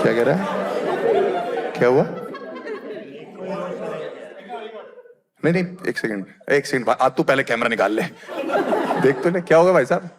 क्या कह रहा है? क्या हुआ? नहीं नहीं, एक सेकंड आज तू पहले कैमरा निकाल ले, देख तो ले क्या होगा भाई साहब।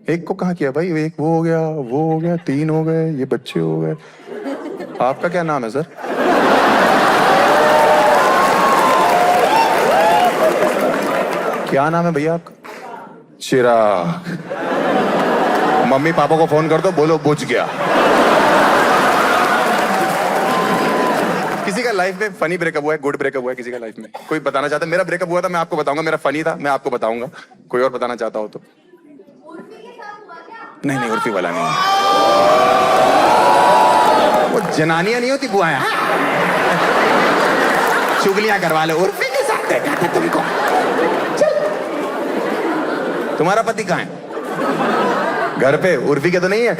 एक को कहाँ किया भाई? एक वो हो गया 3 हो गए, ये बच्चे हो गए। आपका क्या नाम है सर? क्या नाम है भैया आपका? चिराग। मम्मी पापा को फोन कर दो, बोलो बुझ गया। किसी का लाइफ में फनी ब्रेकअप हुआ है, गुड ब्रेकअप हुआ है किसी का लाइफ में? कोई बताना चाहता है? मेरा ब्रेकअप हुआ था, मैं आपको बताऊंगा। मेरा फनी था, मैं आपको बताऊंगा। कोई और बताना चाहता हो तो? नहीं नहीं, उर्फी वाला नहीं है। वो जनानियां नहीं होती, बुआया। चुगलियां करवा लो, उर्फी के साथ देखा था तुमको। तुम्हारा पति कहाँ है? घर पे। उर्फी के तो नहीं है?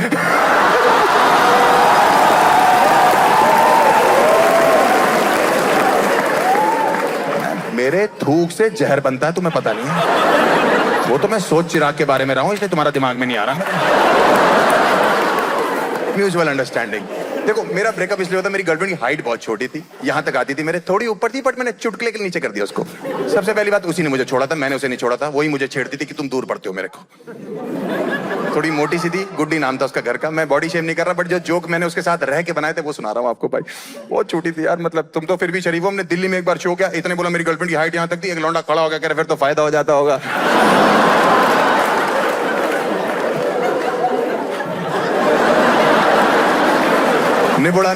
मेरे थूक से जहर बनता है, तुम्हें पता नहीं है? वो तो मैं सोच चिराग के बारे में रहा हूं, इसलिए तुम्हारा दिमाग में नहीं आ रहा। Mutual understanding. देखो, मेरा ब्रेकअप इसलिए होता, मेरी गर्लफ्रेंड की हाइट बहुत छोटी थी, यहां तक आती थी, मेरे थोड़ी ऊपर थी, बट मैंने चुटकुले के नीचे कर दिया उसको। सबसे पहली बात, उसी ने मुझे छोड़ा था, मैंने उसे नहीं छोड़ा था। वही मुझे छेड़ती थी कि तुम दूर पड़ते हो मेरे को। थोड़ी मोटी सी थी, गुड्डी नाम था उसका घर का। मैं बॉडी शेम नहीं कर रहा, बट जो जोक मैंने उसके साथ रह के बनाए थे वो सुना रहा हूँ आपको भाई। बहुत छोटी थी यार, मतलब तुम तो फिर भी शरीफ हो। हमने दिल्ली में एक बार शो किया, इतने बोला मेरी गर्लफ्रेंड की हाइट यहाँ तक थी, एक लौंडा खड़ा हो गया, कह रहा फिर तो फायदा हो जाता होगा। निबुड़ा।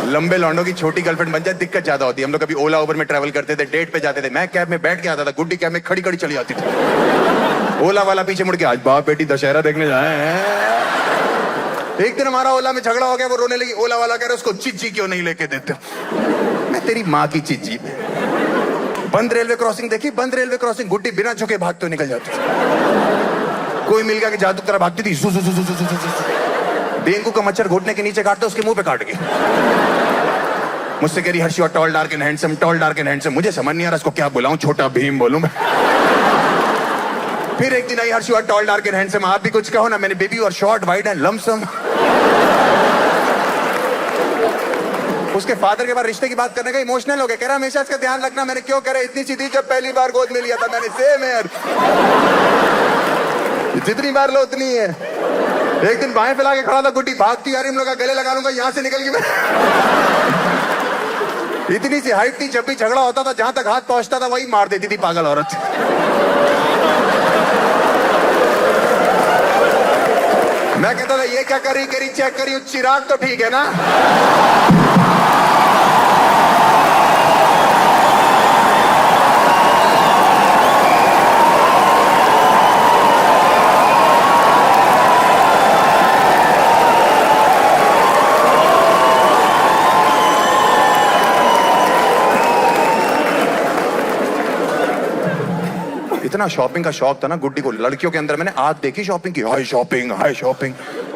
लंबे लौंडों की छोटी गर्लफ्रेंड बन जाए, दिक्कत ज्यादा होती है। हम लोग कभी ओला उबर में ट्रैवल करते थे, डेट पे जाते थे, मैं कैब में बैठ के आता था, गुड्डी कैब में खड़ी खड़ी चली आती थी। ओला वाला पीछे मुड़ के, आज बाप बेटी दशहरा देखने जाए हैं। एक दिन हमारा ओला में झगड़ा हो गया, वो रोने लगी। ओला वाला कह रहा उसको चिज्जी क्यों नहीं लेके देते? मैं तेरी माँ की चिज्जी। बंद रेलवे क्रॉसिंग देखी? बंद रेलवे क्रॉसिंग, गुड्डी बिना झुके भागते निकल जाती थी। कोई मिल गया कि जादू की तरह भागती थी। डेंगू का मच्छर घुटने के नीचे काटता, उसके मुंह पे काट गई। मुझसे कह रही Harsh you are tall dark and handsome, tall dark and handsome. मुझे समझ नहीं आ रहा इसको क्या बुलाऊं, छोटा भीम बोलूं मैं? फिर एक दिन आई, Harsh you are tall dark and handsome, आप भी कुछ कहो ना। मैंने बेबी और शॉर्ट वाइड एंड लमसम। उसके फादर के बाद रिश्ते की बात करने का इमोशनल हो गया, कह रहा हमेशा इसका ध्यान रखना। मैंने क्यों? कह रहा इतनी सी थी जब पहली बार गोद में लिया था मैंने। सेम यार, जितनी बार लो उतनी है। एक दिन बाएं फैला के खड़ा था, गुड्डी भागती आ रही, हम लोग गले लगा लूंगा, यहां से निकल गई मैं। इतनी सी हाइट थी, जब भी झगड़ा होता था जहां तक हाथ पहुंचता था वही मार देती थी, पागल औरत। मैं कहता था ये क्या करी चेक करी, चिराग तो ठीक है ना? इतना शॉपिंग का शौक था ना गुड्डी को, लड़कियों के अंदर मैंने आग देखी शॉपिंग की। हाय शॉपिंग।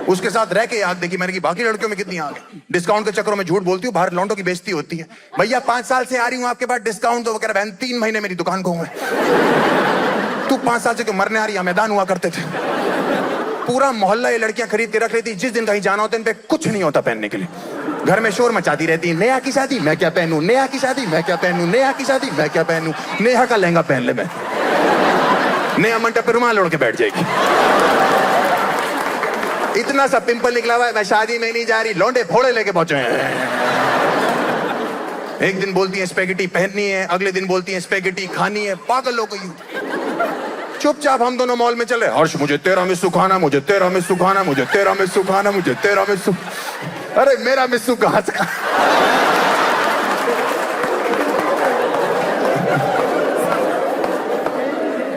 उसके साथ रह के आग देखी मैंने कि बाकी लड़कियों में कितनी आग है। डिस्काउंट के चक्करों में झूठ बोलती हूँ, बाहर लौंडों की बेइज्जती होती है। भैया 5 साल से आ रही हूँ आपके पास, डिस्काउंट तो वगैरह। बहन 3 महीने मेरी दुकान को हुए। तू 5 साल से क्यों मरने आ रही है? मैदान हुआ करते थे, पूरा मोहल्ला ये लड़कियां खरीद के रख लेती। जिस दिन कहीं जाना होता है इन पे कुछ नहीं होता पहनने के लिए। घर में शोर मचाती रहती है, नेहा की शादी मैं क्या पहनूं, नेहा की शादी मैं क्या पहनूं, नेहा की शादी मैं क्या पहनूं। नेहा का लहंगा पहन ले, मैं नेहा मंडप पे रुमाल ओढ़ के बैठ जाएगी। इतना सा पिंपल निकला हुआ है, मैं शादी में नहीं जा रही। लौंडे फोड़े लेके पहुंचे हैं। एक दिन बोलती है स्पेगेटी पहननी है, अगले दिन बोलती है स्पेगेटी खानी है। पागल हो गई। चुपचाप हम दोनों मॉल में चले। हर्ष मुझे तेरा में सुखाना, मुझे तेरा में सुखाना, मुझे तेरा में सुखाना, मुझे तेरा में सुख। अरे मेरा मिस्सू कहां से?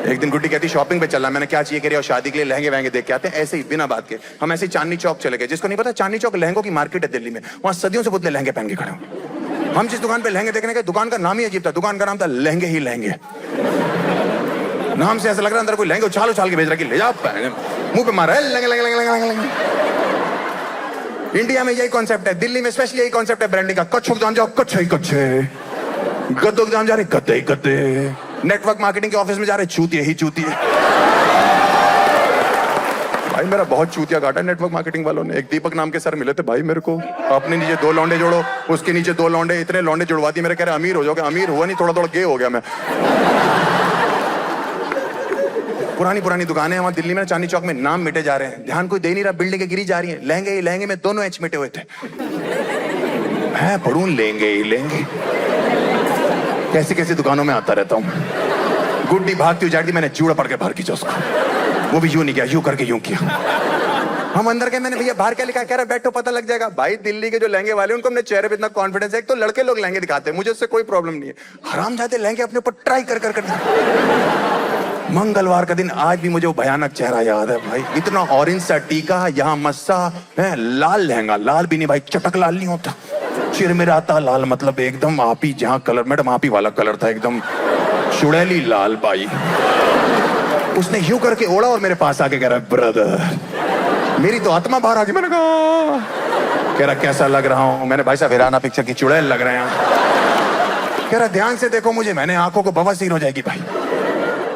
एक दिन गुड्डी कहती शॉपिंग पे चलना। मैंने क्या चाहिए? कह रही और शादी के लिए लहंगे वहंगे देख के आते हैं। ऐसे ही बिना बात के हम ऐसे ही चांदनी चौक चले गए। जिसको नहीं पता, चांदनी चौक लहंगों की मार्केट है दिल्ली में। वहां सदियों से पुतले लहंगे पहन के खड़े हैं। हम जिस दुकान पे लहंगे देखने गए, दुकान का नाम ही अजीब था। दुकान का नाम था लहंगे ही लहंगे। नाम से ऐसा लग रहा अंदर कोई लहंगे उछाल उछाल के भेज रहा कि ले जा, मुंह पे मारा लहंगे लहंगे लहंगे लहंगे। इंडिया में यही कॉन्सेप्ट है, दिल्ली में स्पेशली यही कॉन्सेप्ट है ब्रांडिंग का। कच्छों जान जाओ, कच्छे ही कच्छे। गद्दों जान जा रहे, गद्दे ही गद्दे। नेटवर्क मार्केटिंग के ऑफिस में जा रहे, चूतिए ही चूतिए। भाई मेरा बहुत चूतिया काटा नेटवर्क मार्केटिंग वालों ने। एक दीपक नाम के सर मिले थे भाई मेरे को, अपने नीचे 2 लौंडे जोड़ो, उसके नीचे 2 लौंडे, इतने लौंडे जुड़वा दिए। मेरे कह रहे अमीर हो जाओगे। अमीर हुआ नहीं, थोड़ा थोड़ा गे हो गया मैं। पुरानी दुकानें हैं वहां दिल्ली में, चांदनी चौक में, नाम मिटे जा रहे हैं, ध्यान कोई दे नहीं रहा, बिल्डिंगें गिरी जा रही हैं। लहंगे में दोनों एच मिटे हुए थे। मैं पढ़ूं लेंगे ही लेंगे, कैसी दुकानों में आता रहता हूं। गुड्डी भागती हुई जाती, मैंने चूड़ा पड़ के बाहर खींचा उसको, वो भी यूं नहीं किया, यूं करके यूं किया। हम अंदर गए, मैंने भैया बाहर क्या लिखा, कह रहा बैठो पता लग जाएगा। भाई दिल्ली के जो लहंगे वाले उनको अपने चेहरे पे इतना कॉन्फिडेंस है। एक तो लड़के लोग लहंगे दिखाते हैं, मुझे उससे कोई प्रॉब्लम नहीं है। हरामजादे लहंगे अपने ऊपर ट्राई कर मंगलवार का दिन आज भी मुझे वो भयानक चेहरा याद है भाई। इतना ऑरेंज सा टीका, यहाँ मस्सा है, लाल लहंगा, लाल भी नहीं भाई, चटक लाल नहीं होता, चिरमिराता लाल, मतलब एकदम आप ही जहाँ कलर, मैडम आप ही वाला कलर था, एकदम चुड़ैली लाल भाई। उसने यूं करके ओढ़ा और मेरे पास आके कह रहा ब्रदर, मेरी तो आत्मा बाहर आ गई। मैंने कहा, कह रहा कैसा लग रहा हूं? मैंने भाई साहब हिराना पिक्चर की चुड़ैल लग रहे हैं। कह रहा ध्यान से देखो मुझे, मैंने आंखों को बवासीर हो जाएगी भाई।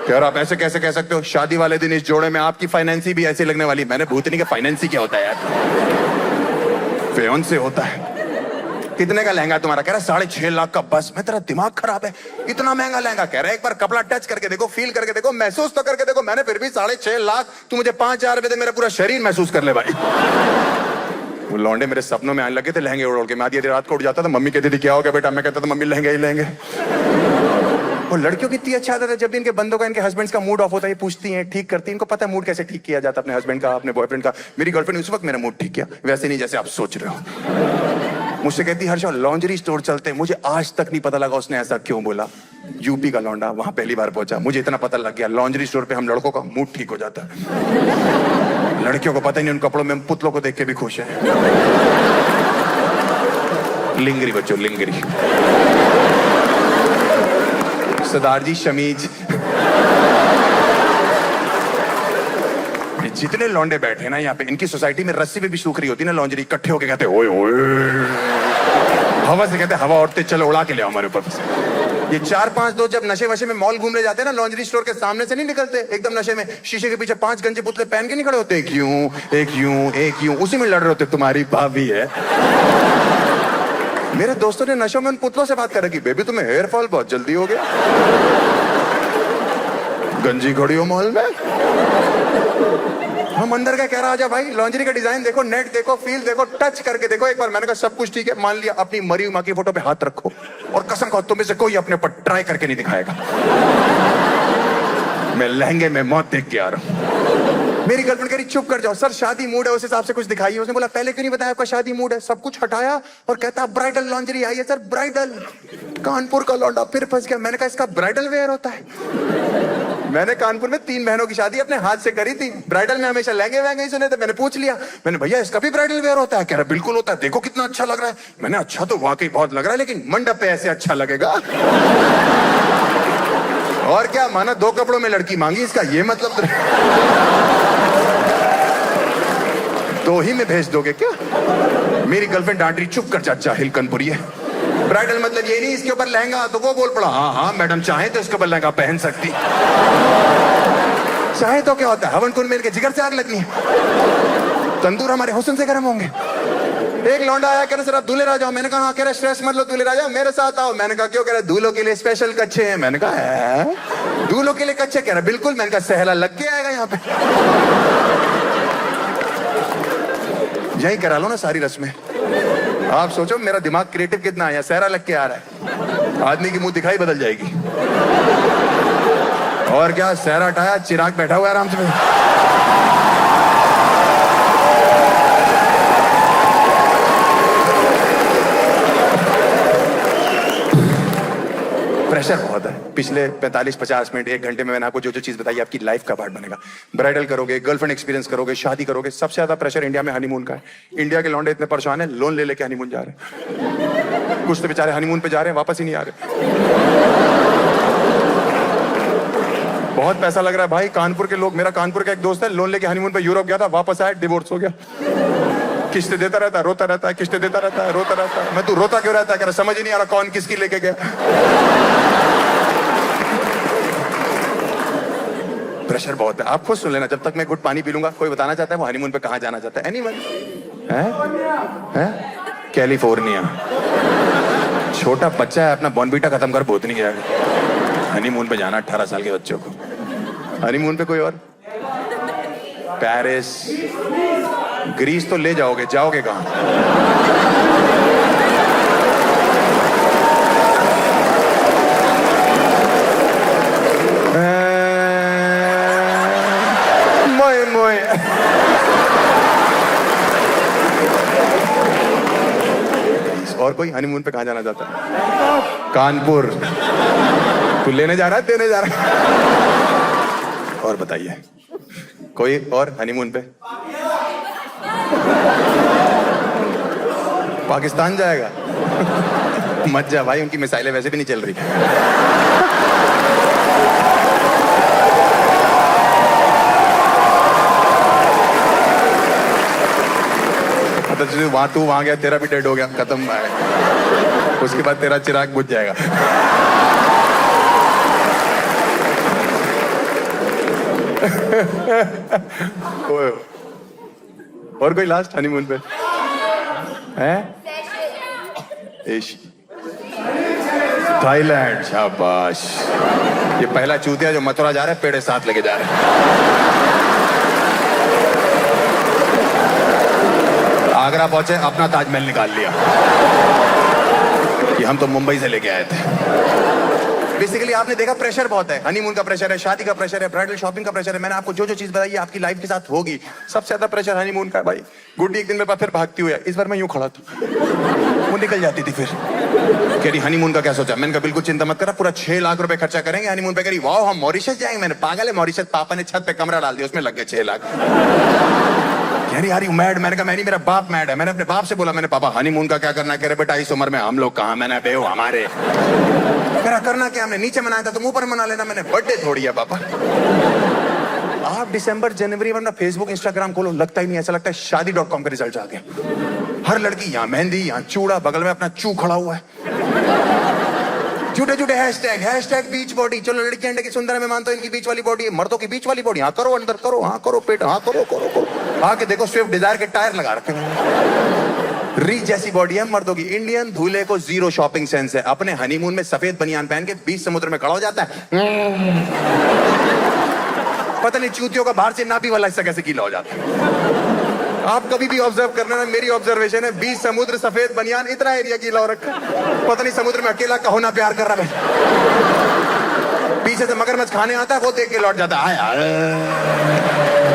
कह रहा आप ऐसे कैसे कह सकते हो? शादी वाले दिन इस जोड़े में आपकी फाइनेंसी भी ऐसी लगने वाली। मैंने भूतनी का फाइनेंसी क्या होता है यार? फेयन से होता है। कितने का लहंगा तुम्हारा? कह रहा 6.5 लाख का। बस मैं, तेरा दिमाग खराब है, इतना महंगा लहंगा? कह रहा एक बार कपड़ा टच करके देखो, फील करके देखो, महसूस तो करके देखो। मैंने फिर भी 6.5 लाख, तू मुझे 5,000 रुपए दे, मेरा पूरा शरीर महसूस कर ले भाई। वो लौंडे मेरे सपनों में आने लगे थे लहंगे उड़ के। मैं आधी रात को उठ जाता था, मम्मी कहती थी क्या हो गया बेटा? मैं कहता था मम्मी लहंगे ही लेंगे। और लड़कियों की इतनी अच्छा आदत है, जब भी इनके बंदों का, इनके हस्बैंड्स का मूड ऑफ होता है, ये पूछती हैं, ठीक करती हैं। इनको पता है मूड कैसे ठीक किया जाता है, अपने हस्बैंड का, अपने बॉयफ्रेंड का। मेरी गर्लफ्रेंड उस वक्त मेरा मूड ठीक किया, वैसे नहीं जैसे आप सोच रहे हो। मुझसे कहती हर्षा लॉन्जरी स्टोर चलते हैं। मुझे आज तक नहीं पता लगा उसने ऐसा क्यों बोला। यूपी का लौंडा, वहां पहली बार पहुंचा, मुझे इतना पता लग गया लॉन्जरी स्टोर पे हम लड़कों का मूड ठीक हो जाता है। लड़कियों को पता ही नहीं, उन कपड़ों में पुतलों को देख के भी खुश है। लिंगरी बच्चों, लिंगरी। सरदार जी शमीज। जितने लौंडे बैठे ना यहाँ पे, इनकी सोसाइटी में रस्सी पे भी सूख रही होती ना लॉन्जरी, इकट्ठे होके कहते ओए ओए, हवा से कहते हवा उड़ते चलो उड़ा के ले हमारे ऊपर। ये 4-5 दोस्त जब नशे वशे में मॉल घूमने जाते हैं ना, लॉन्जरी स्टोर के सामने से नहीं निकलते, एकदम नशे में शीशे के पीछे 5 गंजे पुतले पहन के नहीं खड़े होते, एक यूं उसी में लड़ रहे होते, तुम्हारी भाभी है। मेरे दोस्तों ने नशों में उन पुतलों से बात कर रखी, बेबी तुम्हें हेयर फॉल बहुत जल्दी हो गया, गंजी खड़ी हो मॉल में। हम अंदर का कह रहा आजा भाई, लॉन्जरी का डिजाइन देखो, नेट देखो, फील देखो, टच करके देखो एक बार। मैंने कहा सब कुछ ठीक है, मान लिया। अपनी मरी हुई माँ की फोटो पे हाथ रखो और कसम खाओ तुम में से कोई अपने ऊपर ट्राई करके नहीं दिखाएगा। मैं लहंगे में मौत देख के आ रहा हूं। मेरी गर्लफ्रेंड कह रही चुप कर जाओ सर, शादी मूड है, उस हिसाब से कुछ दिखाइए। उसने बोला पहले क्यों नहीं बताया आपका शादी मूड है? सब कुछ हटाया और कहता ब्राइडल लॉन्जरी आई है सर, ब्राइडल। कानपुर का लौंडा फिर फंस गया। मैंने कहा इसका ब्राइडल वेयर होता है? मैंने कानपुर में 3 बहनों की शादी अपने हाथ से करी थी, ब्राइडल में हमेशा लहंगे वहंगे ही सुने थे। मैंने पूछ लिया, मैंने भैया इसका भी ब्राइडल वेयर होता है? कह रहा बिल्कुल होता है, देखो कितना अच्छा लग रहा है। मैंने अच्छा तो वाकई बहुत लग रहा है, लेकिन मंडप पे ऐसे अच्छा लगेगा। और क्या माना 2 कपड़ों में लड़की मांगी, इसका ये मतलब 2 ही में भेज दोगे क्या? मेरी गर्लफ्रेंड डांट रही चुप कर जा, जाहिल कानपुरी है। ब्राइडल मतलब ये नहीं इसके ऊपर लहंगा, तो वो बोल पड़ा हाँ मैडम चाहे तो इसके ऊपर लहंगा पहन सकती। चाहे तो क्या होता है, हवन कुंड में इनके जिगर से आग लगनी है, तंदूर हमारे हुस्न से गर्म होंगे। एक लौंडा आया, कह रहा सर आप दूल्हे राजा हो। मैंने कहा हाँ। कह रहा स्ट्रेस मत लो दूल्हे राजा, मेरे साथ आओ। मैंने कहा क्यों? कह रहा दूल्हों के लिए स्पेशल कच्चे हैं। मैंने कहा है दूल्हों के लिए कच्चे? कह रहा बिल्कुल। मैंने कहा सहला लग के आएगा यहाँ पे, यही करा लो ना सारी रस्में। आप सोचो मेरा दिमाग क्रिएटिव कितना है, सहरा लग के आ रहा है, आदमी की मुंह दिखाई बदल जाएगी। और क्या, सहरा हटाया, चिराग बैठा हुआ आराम से। प्रेशर बहुत है। पिछले 45-50 मिनट 1 घंटे में मैंने आपको जो जो चीज बताई आपकी लाइफ का पार्ट बनेगा। ब्राइडल करोगे, गर्लफ्रेंड एक्सपीरियंस करोगे, शादी करोगे। सबसे ज्यादा प्रेशर इंडिया में हनीमून का है। इंडिया के लौंडे इतने परेशान है, लोन ले लेके हनीमून जा रहे हैं। कुछ तो बेचारे हनीमून पे जा रहे हैं, वापस ही नहीं आ रहे। बहुत पैसा लग रहा है भाई। कानपुर के लोग, मेरा कानपुर का एक दोस्त है, लोन लेके हनीमून पे यूरोप गया था, वापस आया डिवोर्स हो गया। किस्तें देता रहता है, रोता रहता है, किस्तें देता रहता है, रोता रहता है। मैं तू रोता क्यों रहता है? कह रहा समझ ही नहीं आ रहा कौन किसकी लेके गया। प्रेशर बहुत है। आप खुद सुन लेना, जब तक मैं गुड पानी पी लूंगा। कोई बताना चाहता है वो हनीमून पे कहाँ जाना चाहता है? एनीवन? है कैलिफोर्निया। छोटा बच्चा है, अपना बॉर्नवीटा खत्म कर भूत नहीं गया। हनीमून पे जाना 18 साल के बच्चों को। हनीमून पे कोई और? पेरिस, ग्रीस तो ले जाओगे, जाओगे कहाँ? मोए मोए। और कोई हनीमून पे कहाँ जाना चाहता है? कानपुर। तू लेने जा रहा है, देने जा रहा है? और बताइए कोई और हनीमून पे? पाकिस्तान जाएगा? मत जा भाई, उनकी मिसाइलें वैसे भी नहीं चल रही। तो तू वहां गया, तेरा भी डेड हो गया, खत्म है। उसके बाद तेरा चिराग बुझ जाएगा। और कोई लास्ट हनीमून पे है? थाईलैंड। शाबाश। ये पहला चूतिया जो मथुरा जा रहा है, पेड़े साथ लेके जा रहे हैं। आगरा पहुंचे, अपना ताजमहल निकाल लिया। ये हम तो मुंबई से लेके आए थे। बेसिकली आपने देखा प्रेशर बहुत है। हनीमून का प्रेशर है, शादी का प्रेशर है, ब्राइडल शॉपिंग का प्रेशर है। मैंने आपको जो जो चीज बताई है आपकी लाइफ के साथ होगी। सबसे ज्यादा प्रेशर हनीमून का है भाई। गुड्डी एक दिन मेरे पास फिर भागती हुई है। इस बार मैं यूं खड़ा था, वो निकल जाती थी। फिर कह रही हनीमून का क्या सोचा? मैंने कहा बिल्कुल चिंता मत करा, पूरा 6 लाख रुपए खर्चा करेंगे हनीमून पे। कह रही वाह हम मॉरिशस जाएंगे। मैंने पागल है मॉरिशस? पापा ने छत पे कमरा डाल दिया, उसमें लग गए 6 लाख। यार मैड। मैंने कहा मैं नहीं, मेरा बाप मैड है। मैंने अपने बाप से बोला, मैंने पापा हनीमून का क्या करना है? कह रहे बेटा इस उम्र में हम लोग कहाँ। मैंने बेहो हमारे। मेरा करना क्या? हमने नीचे मनाया था, तुम ऊपर मना लेना। मैंने बर्थडे थोड़ी है पापा। आप दिसंबर जनवरी में अपना फेसबुक इंस्टाग्राम खोलो, लगता ही नहीं, ऐसा लगता है शादी.com के रिजल्ट आ गए। हर लड़की यहाँ मेहंदी, यहाँ चूड़ा, बगल में अपना चू खड़ा हुआ है। झूठे झूठे हैशटैग बीच बॉडी। चलो लड़की अंडे की सुंदर है, मैं मानता हूं इनकी बीच वाली बॉडी है। मर्दों की बीच वाली बॉडी। हाँ करो, अंदर करो, हाँ करो पेट, हाँ करो करो करो। आके देखो स्विफ्ट डिजायर के टायर लगा रखे हैं। रीच जैसी बॉडी है मर्दों की। इंडियन दूल्हे को 0 शॉपिंग सेंस है। अपने हनीमून में सफेद बनियान पहन के बीच समुद्र में खड़ा हो जाता है। पता नहीं चूतियों का बाहर से नाभि वाला हिस्सा कैसे गीला हो जाता है। आप कभी भी ऑब्जर्व करना, मेरी ऑब्जर्वेशन है, बीच समुद्र सफेद बनियान, इतना एरिया गीला हो रखा है। पता नहीं समुद्र में अकेला का होना प्यार कर रहा है। पीछे से मगरमच्छ खाने आता है, वो देख के लौट जाता है।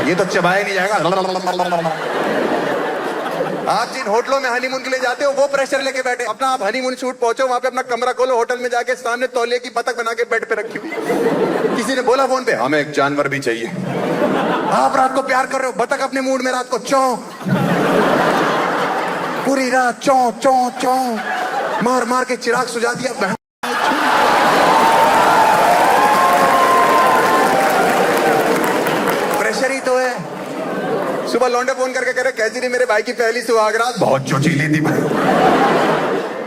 ये तो चबाया नहीं जाएगा। आप जिन होटलों में हनीमून के लिए जाते हो वो प्रेशर लेके बैठे। अपना आप हनीमून शूट पहुंचो, वहां पे अपना कमरा खोलो, होटल में जाके सामने तौलिए की बतख बना के बेड पे रखी हुई। किसी ने बोला फोन पे हमें एक जानवर भी चाहिए। आप रात को प्यार कर रहे हो, बतख अपने मूड में रात को चौं, पूरी रात चौं चौं चौं मार मार के चिराग सुझा दिया। प्रेशर ही तो है। सुबह लौंडे फोन करके कह रहे कैसी रही मेरे भाई की पहली सुहागरात? बहुत चोचीली थी।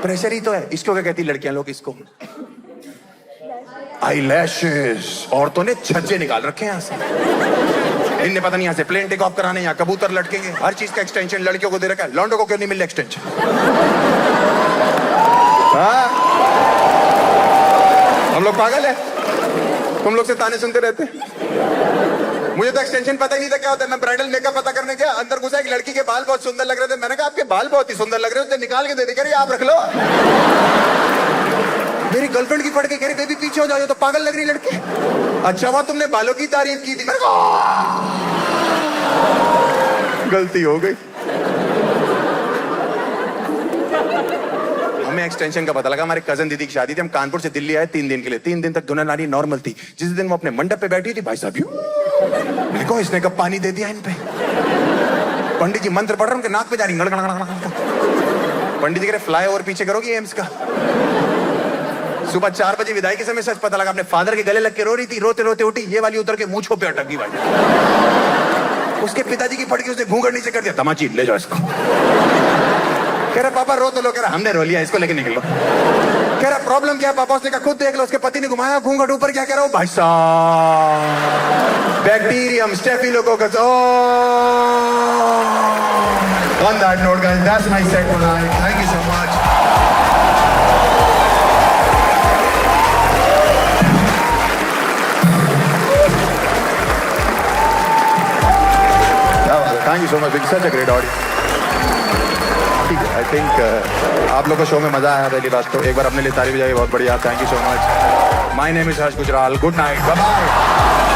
प्रेशर ही तो है। इसको क्या कहती लड़कियां लोग? इसको आई लैशेस। औरतों ने छज्जे निकाल रखे हैं यहाँ से। इनने पता नहीं यहाँ से प्लेन टेक ऑफ कराने, यहाँ कबूतर लटकेंगे। हर चीज का एक्सटेंशन लड़कियों को दे रखा है। लौंडों को क्यों नहीं मिल रहा एक्सटेंशन? हाँ? हम लोग पागल है? तुम लोग से ताने सुनते रहते। मुझे तो एक्सटेंशन पता ही नहीं था क्या होता है। मैं ब्राइडल मेकअप पता करने गया, अंदर घुसा, एक लड़की के बाल बहुत सुंदर लग रहे थे। मैंने कहा आपके बाल बहुत ही सुंदर लग रहे हैं। उसने निकाल के दे दी, कह रही आप रख लो। मेरी गर्लफ्रेंड की पड़ के कह रही बेबी पीछे हो जाओ, तो पागल लग रही लड़की। अच्छा हुआ तुमने बालों की तारीफ की थी। गलती हो गई। हमें एक्सटेंशन का पता लगा। हमारे कजन दीदी की शादी थी, हम कानपुर से दिल्ली आए 3 दिन के लिए। 3 दिन तक दुल्हन रानी नॉर्मल थी। जिस दिन वो अपने मंडप पे बैठी थी, भाई साहब देखो इसने कब पानी दे दिया इन पे। पंडित जी मंत्र पढ़ रहे, उनके नाक पे जा रही। पंडित जी कह रहे फ्लाई ओवर पीछे करोगी एम्स का। सुबह 4 बजे विदाई के समय सच पता लगा अपने फादर के गले लग के रो रही थी। रोते रोते उठी, ये वाली उतर के मूंछों पे अटक गई भाई। उसके पिताजी की फटकी, उसने घूंघट नीचे कर दिया। तमाची ले जाओ इसको। कह रहा पापा रो तो लो। कह रहा हमने रो लिया, इसको लेके निकल लो। कह रहा प्रॉब्लम क्या है पापा? उसने कहा खुद देख लो। उसके पति ने घुमाया घूंघट ऊपर। क्या कह रहा हूँ भाई साहब? Bacterium, Staphylococcus. Oh! On that note, guys, that's my set tonight. Thank you so much. Thank you so much. It's such a great audience. ठीक है, I think आप लोगों को शो में मजा आया पहली बात तो एक बार अपने लिए तारीफ बजाइए बहुत बढ़िया. Thank you so much. My name is Harsh Gujral. Good night. Bye bye.